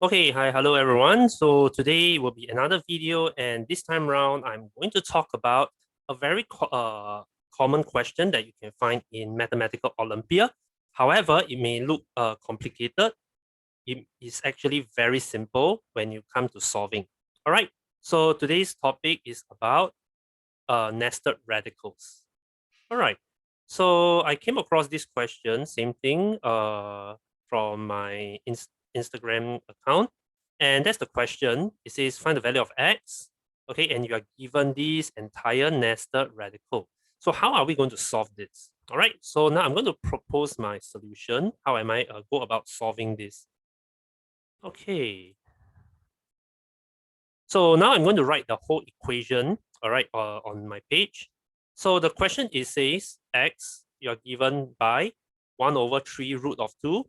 Okay, hi, hello everyone. So today will be another video, and this time around, I'm going to talk about a very common question that you can find in Mathematical Olympia. However, it may look complicated. It is actually very simple when you come to solving. All right, so today's topic is about nested radicals. All right, so I came across this question, same thing, from my Instagram account. And that's the question. It says find the value of x, okay, and you are given this entire nested radical. So how are we going to solve this? All right, so now I'm going to propose my solution. How am I go about solving this? Okay. So now I'm going to write the whole equation, all right, on my page. So the question is says x, you're given by 1 over 3 root of 2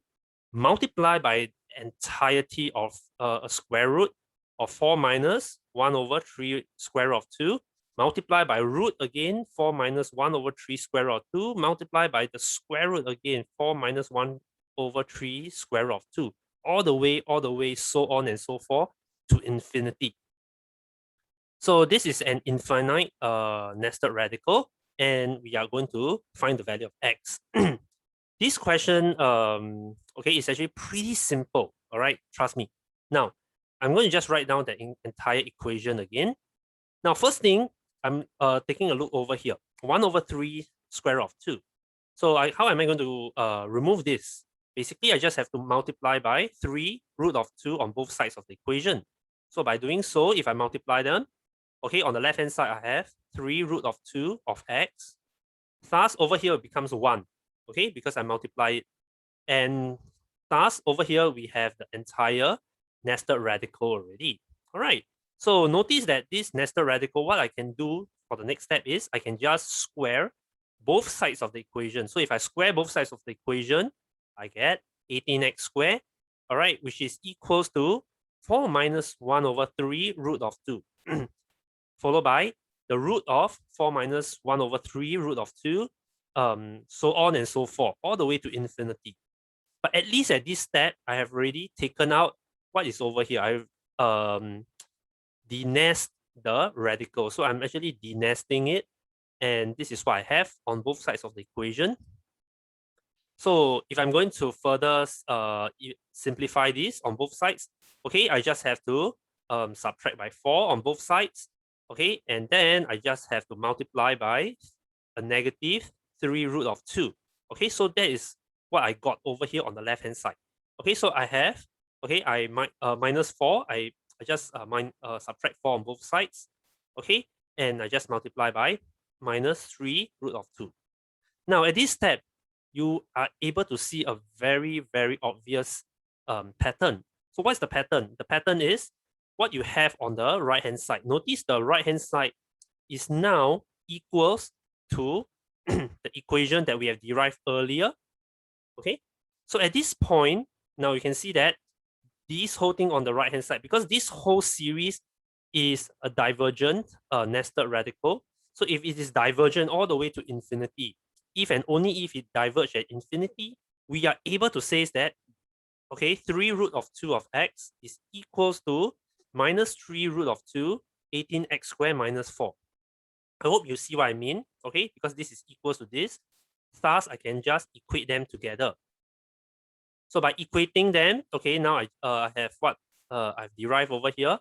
multiply by entirety of a square root of 4 minus 1 over 3 square root of 2 multiply by root again 4 minus 1 over 3 square root of 2 multiply by the square root again 4 minus 1 over 3 square root of 2 all the way so on and so forth to infinity. So this is an infinite nested radical, and we are going to find the value of x. This question, okay, is actually pretty simple. All right, trust me. Now, I'm going to just write down the entire equation again. Now, first thing, I'm taking a look over here. 1 over 3 square root of 2. So how am I going to remove this? Basically, I just have to multiply by 3 root of 2 on both sides of the equation. So by doing so, if I multiply them, okay, on the left-hand side, I have 3 root of 2 of x. Thus, over here, it becomes 1, okay, because I multiply it. And thus, over here, we have the entire nested radical already. All right. So notice that this nested radical, what I can do for the next step is I can just square both sides of the equation. So if I square both sides of the equation, I get 18x squared, all right, which is equals to 4 minus 1 over 3 root of 2. Followed by the root of 4 minus 1 over 3 root of 2, so on and so forth, all the way to infinity. But at least at this step, I have already taken out what is over here. I've denest the radical. So I'm actually denesting it. And this is what I have on both sides of the equation. So if I'm going to further simplify this on both sides, okay, I just have to subtract by 4 on both sides. Okay, and then I just have to multiply by a negative 3 root of 2. Okay, so that is what I got over here on the left hand side. Okay, so I have, okay, I might minus 4. I just subtract 4 on both sides. Okay, and I just multiply by minus 3 root of 2. Now at this step, you are able to see a very, very obvious pattern. So what's the pattern? The pattern is what you have on the right-hand side. Notice the right-hand side is now equals to the equation that we have derived earlier. Okay, so at this point, now you can see that this whole thing on the right-hand side, because this whole series is a divergent nested radical. So if it is divergent all the way to infinity, if and only if it diverges at infinity, we are able to say that, okay, 3 root of 2 of x is equals to minus 3 root of 2, 18x squared minus 4. I hope you see what I mean, okay, because this is equals to this. Thus, I can just equate them together. So by equating them, okay, now I have what I've derived over here.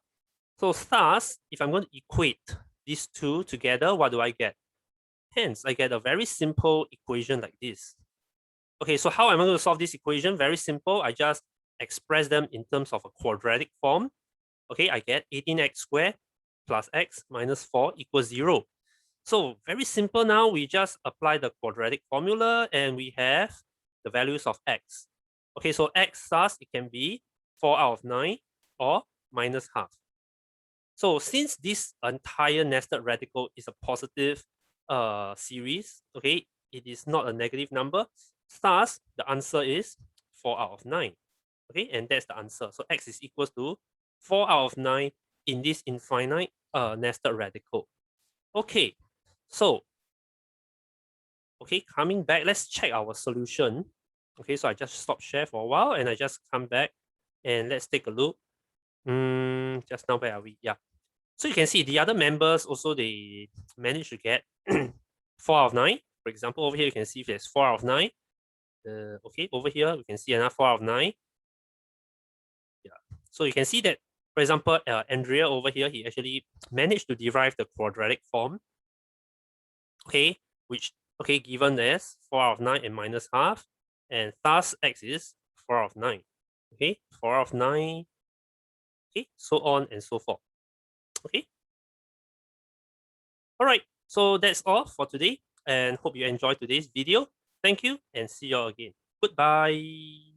So thus, if I'm going to equate these two together, what do I get? Hence, I get a very simple equation like this. Okay, so how am I going to solve this equation? Very simple. I just express them in terms of a quadratic form. Okay, I get 18x squared plus x minus 4 equals 0. So very simple now. We just apply the quadratic formula and we have the values of x. Okay, so x thus it can be 4 out of 9 or minus half. So since this entire nested radical is a positive series, okay, it is not a negative number, thus the answer is 4 out of 9. Okay, and that's the answer. So x is equals to 4 out of 9 in this infinite nested radical. Okay, so okay, coming back, let's check our solution. Okay, so I just stop share for a while and I just come back And let's take a look. Just now, where are we? Yeah. So you can see the other members also, they managed to get 4 out of 9. For example, over here, you can see there's 4 out of 9. Okay, over here, we can see another 4 out of 9. Yeah. So you can see that, for example, Andrea over here, he actually managed to derive the quadratic form. Okay, which, okay, given as 4 out of 9 and minus half, and thus x is 4 out of 9. Okay, 4 out of 9. Okay, so on and so forth. Okay. All right, so that's all for today, and hope you enjoyed today's video. Thank you, and see you all again. Goodbye.